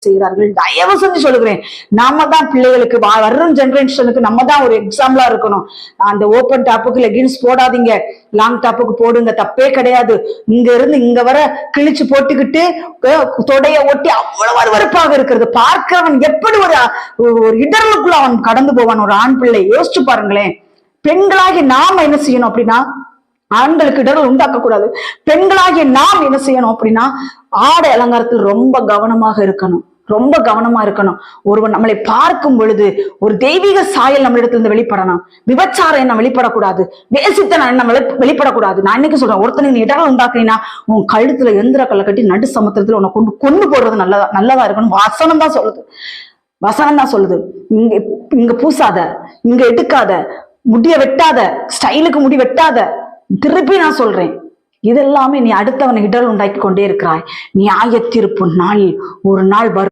செய்கிறார்கள். தயவு செஞ்சு சொல்லுகிறேன், நாம தான் பிள்ளைகளுக்கு வரும் ஜெனரேஷனுக்கு நம்ம தான் ஒரு எக்ஸாம்பிளா இருக்கணும். அந்த ஓப்பன் டாப்புக்கு லெகின்ஸ் போடாதீங்க, லாங் டாப்புக்கு போடுங்க, தப்பே கிடையாது. இங்க இருந்து இங்க வர கிழிச்சு போட்டுக்கிட்டு தொடைய ஒட்டி அவ்வளவு அருவருப்பாக இருக்கிறது. பார்க்கிறவன் எப்படி ஒரு இடர்களுக்குள்ள அவன் கடந்து போவான். ஒரு ஆண் பிள்ளை யோசிச்சு பாருங்களேன். பெண்களாகி நாம் என்ன செய்யணும் அப்படின்னா, ஆண்களுக்கு இடர்கள் உண்டாக்க கூடாது. பெண்களாகிய நாம் என்ன செய்யணும் அப்படின்னா, ஆடை அலங்காரத்தில் ரொம்ப கவனமாக இருக்கணும், ரொம்ப கவனமா இருக்கணும். ஒருவன் நம்மளை பார்க்கும் பொழுது ஒரு தெய்வீக சாயல் நம்மளிடத்திலிருந்து வெளிப்படணும். விபச்சாரம் என்ன வெளிப்படக்கூடாது, வேசித்தனம் என்ன வெளிப்படக்கூடாது. நான் இன்னைக்கு சொல்றேன், ஒருத்தனுக்கு நீ இடர்கள் உண்டாக்குனா உன் கழுத்துல எந்திர கல்லை கட்டி நடு சமுத்திரத்துல உன்னை கொண்டு போடுறது நல்லதா இருக்கணும். வசனம் தான் சொல்லுது, வசனம் தான் சொல்லுது. இங்க பூசாத, இங்க எடுக்காத, முடிய வெட்டாத, ஸ்டைலுக்கு முடி வெட்டாத. திருப்பி நான் சொல்றேன், இதெல்லாமே நீ அடுத்தவனை இடர் உண்டாக்கி கொண்டே இருக்கிறாய். நியாய தீர்ப்பு நாள் ஒரு நாள் வரும்.